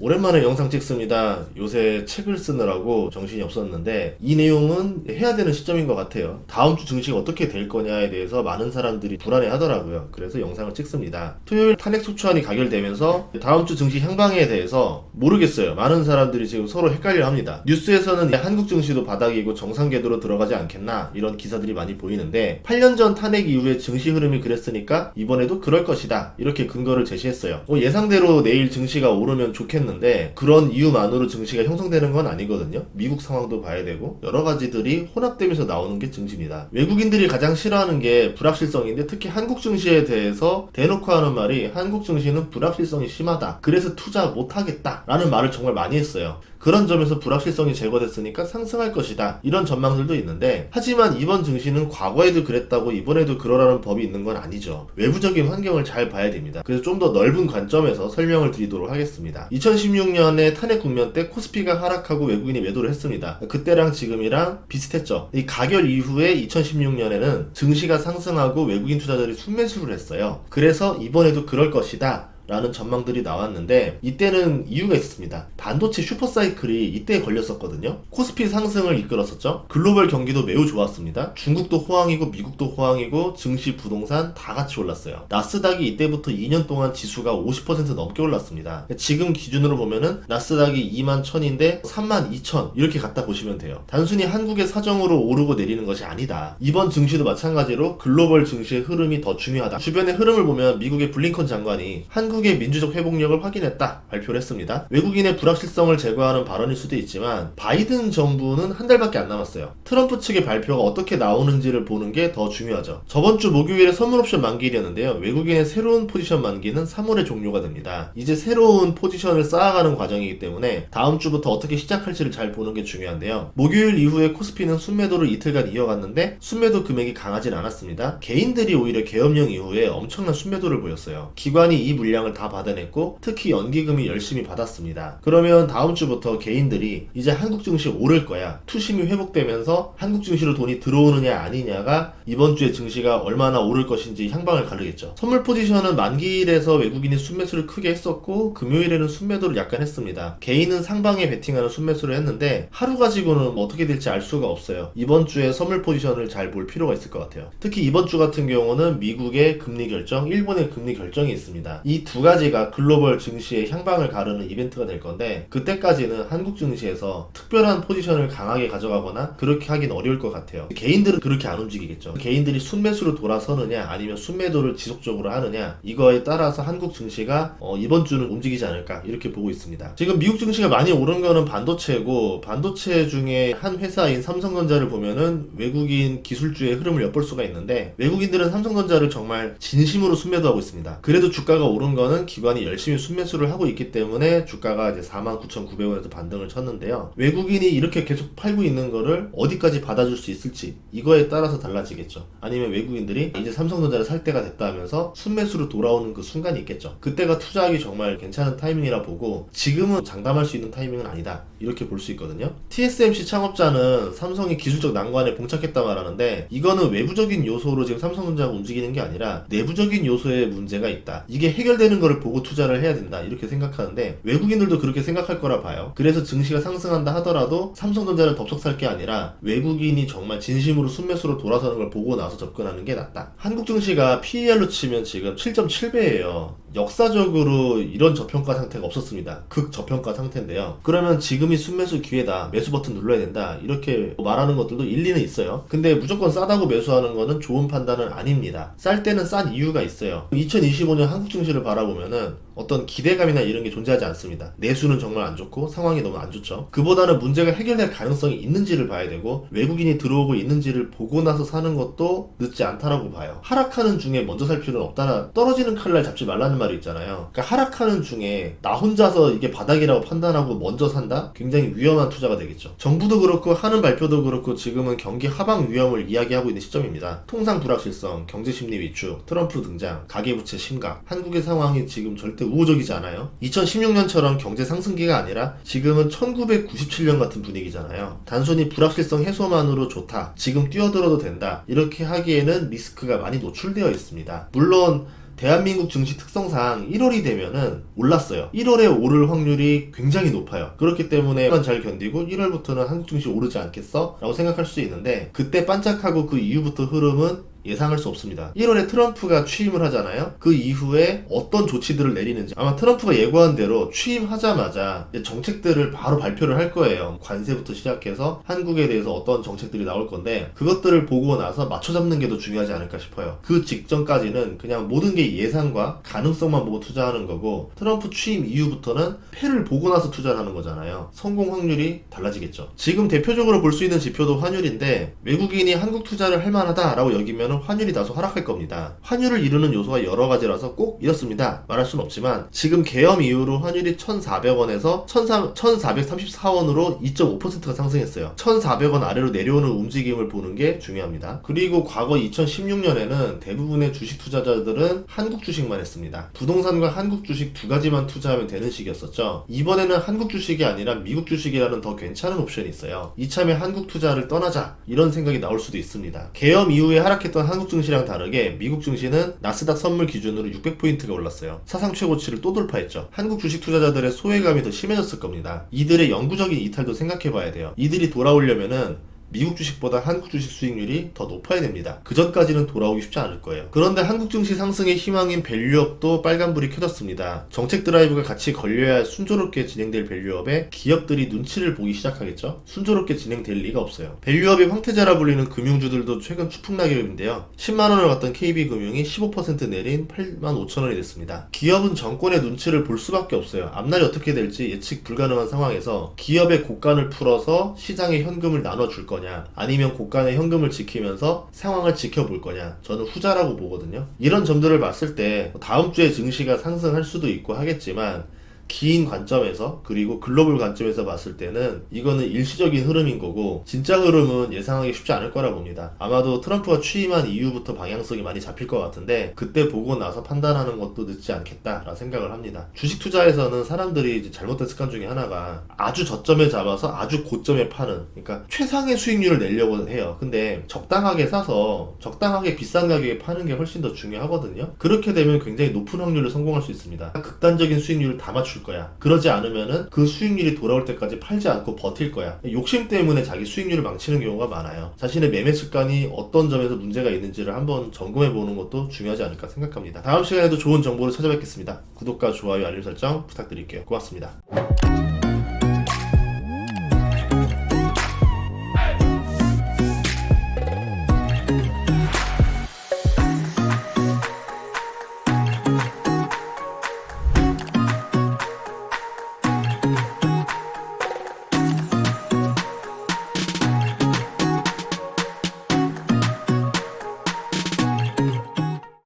오랜만에 영상 찍습니다. 요새 책을 쓰느라고 정신이 없었는데 이 내용은 해야 되는 시점인 것 같아요. 다음 주 증시가 어떻게 될 거냐에 대해서 많은 사람들이 불안해 하더라고요. 그래서 영상을 찍습니다. 토요일 탄핵소추안이 가결되면서 다음 주 증시 향방에 대해서 모르겠어요. 많은 사람들이 지금 서로 헷갈려 합니다. 뉴스에서는 한국 증시도 바닥이고 정상 궤도로 들어가지 않겠나 이런 기사들이 많이 보이는데 8년 전 탄핵 이후에 증시 흐름이 그랬으니까 이번에도 그럴 것이다 이렇게 근거를 제시했어요. 예상대로 내일 증시가 오르면 좋겠는데 그런 이유만으로 증시가 형성되는 건 아니거든요. 미국 상황도 봐야 되고 여러 가지들이 혼합되면서 나오는 게 증시입니다. 외국인들이 가장 싫어하는 게 불확실성인데 특히 한국 증시에 대해서 대놓고 하는 말이 한국 증시는 불확실성이 심하다. 그래서 투자 못하겠다 라는 말을 정말 많이 했어요. 그런 점에서 불확실성이 제거됐으니까 상승할 것이다. 이런 전망들도 있는데 하지만 이번 증시는 과거에도 그랬다고 이번에도 그러라는 법이 있는 건 아니죠. 외부적인 환경을 잘 봐야 됩니다. 그래서 좀 더 넓은 관점에서 설명을 드리도록 하겠습니다. 2016년에 탄핵 국면 때 코스피가 하락하고 외국인이 매도를 했습니다. 그때랑 지금이랑 비슷했죠. 이 가결 이후에 2016년에는 증시가 상승하고 외국인 투자자들이 순매수를 했어요. 그래서 이번에도 그럴 것이다 라는 전망들이 나왔는데 이때는 이유가 있었습니다. 반도체 슈퍼사이클이 이때 걸렸었거든요. 코스피 상승을 이끌었었죠. 글로벌 경기도 매우 좋았습니다. 중국도 호황이고 미국도 호황이고 증시 부동산 다 같이 올랐어요. 나스닥이 이때부터 2년 동안 지수가 50% 넘게 올랐습니다. 지금 기준으로 보면은 나스닥이 21,000인데 32,000 이렇게 갖다 보시면 돼요. 단순히 한국의 사정으로 오르고 내리는 것이 아니다. 이번 증시도 마찬가지로 글로벌 증시의 흐름이 더 중요하다. 주변의 흐름을 보면 미국의 블링컨 장관이 한국의 민주적 회복력을 확인했다 발표를 했습니다. 외국인의 불확실성을 제거하는 발언일 수도 있지만 바이든 정부는 한 달밖에 안 남았어요. 트럼프 측의 발표가 어떻게 나오는지를 보는 게 더 중요하죠. 저번 주 목요일에 선물 옵션 만기일이었는데요. 외국인의 새로운 포지션 만기는 3월에 종료가 됩니다. 이제 새로운 포지션을 쌓아가는 과정이기 때문에 다음 주부터 어떻게 시작할지를 잘 보는 게 중요한데요. 목요일 이후에 코스피는 순매도를 이틀간 이어갔는데 순매도 금액이 강하진 않았습니다. 개인들이 오히려 계엄령 이후에 엄청난 순매도를 보였어요. 기관이 이 물량을 다 받아냈고 특히 연기금이 열심히 받았습니다. 그러면 다음 주부터 개인들이 이제 한국 증시 오를 거야. 투심이 회복되면서 한국 증시로 돈이 들어오느냐 아니냐가 이번 주에 증시가 얼마나 오를 것인지 향방을 가르겠죠. 선물 포지션은 만기일에서 외국인이 순매수를 크게 했었고 금요일에는 순매도를 약간 했습니다. 개인은 상방에 베팅하는 순매수를 했는데 하루 가지고는 어떻게 될지 알 수가 없어요. 이번 주에 선물 포지션을 잘 볼 필요가 있을 것 같아요. 특히 이번 주 같은 경우는 미국의 금리 결정, 일본의 금리 결정이 있습니다. 이 두 가지가 글로벌 증시의 향방을 가르는 이벤트가 될 건데 그때까지는 한국 증시에서 특별한 포지션을 강하게 가져가거나 그렇게 하긴 어려울 것 같아요. 개인들은 그렇게 안 움직이겠죠. 개인들이 순매수로 돌아서느냐 아니면 순매도를 지속적으로 하느냐 이거에 따라서 한국 증시가 이번 주는 움직이지 않을까 이렇게 보고 있습니다. 지금 미국 증시가 많이 오른 거는 반도체고 반도체 중에 한 회사인 삼성전자를 보면은 외국인 기술주의 흐름을 엿볼 수가 있는데 외국인들은 삼성전자를 정말 진심으로 순매도하고 있습니다. 그래도 주가가 오른 거는 기관이 열심히 순매수를 하고 있기 때문에 주가가 이제 49,900원에서 반등을 쳤는데요. 외국인이 이렇게 계속 팔고 있는 거를 어디까지 받아줄 수 있을지 이거에 따라서 달라지겠죠. 아니면 외국인들이 이제 삼성전자를 살 때가 됐다 하면서 순매수로 돌아오는 그 순간이 있겠죠. 그때가 투자하기 정말 괜찮은 타이밍이라 보고 지금은 장담할 수 있는 타이밍은 아니다 이렇게 볼 수 있거든요. TSMC 창업자는 삼성이 기술적 난관에 봉착했다 말하는데 이거는 외부적인 요소로 지금 삼성전자가 움직이는 게 아니라 내부적인 요소에 문제가 있다. 이게 해결되는 거를 보고 투자를 해야 된다 이렇게 생각하는데 외국인들도 그렇게 생각할 거라 봐요. 그래서 증시가 상승한다 하더라도 삼성전자를 덥석 살 게 아니라 외국인이 정말 진심으로 순매수로 돌아서는 걸 보고 나서 접근하는 게 낫다. 한국 증시가 PER로 치면 지금 7.7배예요. 역사적으로 이런 저평가 상태가 없었습니다. 극저평가 상태인데요. 그러면 지금이 순매수 기회다. 매수 버튼 눌러야 된다. 이렇게 말하는 것들도 일리는 있어요. 근데 무조건 싸다고 매수하는 거는 좋은 판단은 아닙니다. 쌀 때는 싼 이유가 있어요. 2025년 한국 증시를 바라보면은 어떤 기대감이나 이런 게 존재하지 않습니다. 내수는 정말 안 좋고 상황이 너무 안 좋죠. 그보다는 문제가 해결될 가능성이 있는지를 봐야 되고 외국인이 들어오고 있는지를 보고 나서 사는 것도 늦지 않다라고 봐요. 하락하는 중에 먼저 살 필요는 없다. 떨어지는 칼날 잡지 말라는 말이 있잖아요. 그러니까 하락하는 중에 나 혼자서 이게 바닥이라고 판단하고 먼저 산다? 굉장히 위험한 투자가 되겠죠. 정부도 그렇고 하는 발표도 그렇고 지금은 경기 하방 위험을 이야기하고 있는 시점입니다. 통상 불확실성, 경제심리 위축, 트럼프 등장, 가계부채 심각, 한국의 상황이 지금 절대 우호적이지 않아요. 2016년처럼 경제 상승기가 아니라 지금은 1997년 같은 분위기잖아요. 단순히 불확실성 해소만으로 좋다, 지금 뛰어들어도 된다 이렇게 하기에는 리스크가 많이 노출되어 있습니다. 물론 대한민국 증시 특성상 1월이 되면은 올랐어요. 1월에 오를 확률이 굉장히 높아요. 그렇기 때문에 잘 견디고 1월부터는 한국 증시 오르지 않겠어? 라고 생각할 수 있는데, 그때 반짝하고 그 이후부터 흐름은 예상할 수 없습니다. 1월에 트럼프가 취임을 하잖아요. 그 이후에 어떤 조치들을 내리는지, 아마 트럼프가 예고한 대로 취임하자마자 정책들을 바로 발표를 할 거예요. 관세부터 시작해서 한국에 대해서 어떤 정책들이 나올 건데, 그것들을 보고 나서 맞춰 잡는 게 더 중요하지 않을까 싶어요. 그 직전까지는 그냥 모든 게 예상과 가능성만 보고 투자하는 거고, 트럼프 취임 이후부터는 패를 보고 나서 투자를 하는 거잖아요. 성공 확률이 달라지겠죠. 지금 대표적으로 볼 수 있는 지표도 환율인데, 외국인이 한국 투자를 할 만하다라고 여기면 환율이 다소 하락할 겁니다. 환율을 이루는 요소가 여러 가지라서 꼭 이렇습니다 말할 수는 없지만, 지금 개엄 이후로 환율이 1,400원에서 1,434원으로 2.5%가 상승했어요. 1,400원 아래로 내려오는 움직임을 보는 게 중요합니다. 그리고 과거 2016년에는 대부분의 주식 투자자들은 한국 주식만 했습니다. 부동산과 한국 주식 두 가지만 투자하면 되는 시기였었죠. 이번에는 한국 주식이 아니라 미국 주식이라는 더 괜찮은 옵션이 있어요. 이참에 한국 투자를 떠나자, 이런 생각이 나올 수도 있습니다. 개엄 이후에 하락했던 한국 증시랑 다르게 미국 증시는 나스닥 선물 기준으로 600포인트가 올랐어요. 사상 최고치를 또 돌파했죠. 한국 주식 투자자들의 소외감이 더 심해졌을 겁니다. 이들의 영구적인 이탈도 생각해 봐야 돼요. 이들이 돌아오려면은 미국 주식보다 한국 주식 수익률이 더 높아야 됩니다. 그 전까지는 돌아오기 쉽지 않을 거예요. 그런데 한국 증시 상승의 희망인 밸류업도 빨간불이 켜졌습니다. 정책 드라이브가 같이 걸려야 순조롭게 진행될 밸류업에 기업들이 눈치를 보기 시작하겠죠. 순조롭게 진행될 리가 없어요. 밸류업의 황태자라 불리는 금융주들도 최근 추풍낙엽인데요. 10만원을 갔던 KB금융이 15% 내린 85,000원이 됐습니다. 기업은 정권의 눈치를 볼 수밖에 없어요. 앞날이 어떻게 될지 예측 불가능한 상황에서 기업의 고간을 풀어서 시장에 현금을 나눠줄 거냐, 아니면 고간의 현금을 지키면서 상황을 지켜볼 거냐, 저는 후자라고 보거든요. 이런 점들을 봤을 때 다음 주에 증시가 상승할 수도 있고 하겠지만, 긴 관점에서, 그리고 글로벌 관점에서 봤을 때는 이거는 일시적인 흐름인 거고, 진짜 흐름은 예상하기 쉽지 않을 거라 봅니다. 아마도 트럼프가 취임한 이후부터 방향성이 많이 잡힐 것 같은데, 그때 보고 나서 판단하는 것도 늦지 않겠다라는 생각을 합니다. 주식 투자에서는 사람들이 이제 잘못된 습관 중에 하나가 아주 저점에 잡아서 아주 고점에 파는, 그러니까 최상의 수익률을 내려고 해요. 근데 적당하게 사서 적당하게 비싼 가격에 파는 게 훨씬 더 중요하거든요. 그렇게 되면 굉장히 높은 확률로 성공할 수 있습니다. 극단적인 수익률을 다 맞출 거야. 그러지 않으면은 그 수익률이 돌아올 때까지 팔지 않고 버틸 거야. 욕심 때문에 자기 수익률을 망치는 경우가 많아요. 자신의 매매 습관이 어떤 점에서 문제가 있는지를 한번 점검해 보는 것도 중요하지 않을까 생각합니다. 다음 시간에도 좋은 정보를 찾아뵙겠습니다. 구독과 좋아요, 알림 설정 부탁드릴게요. 고맙습니다.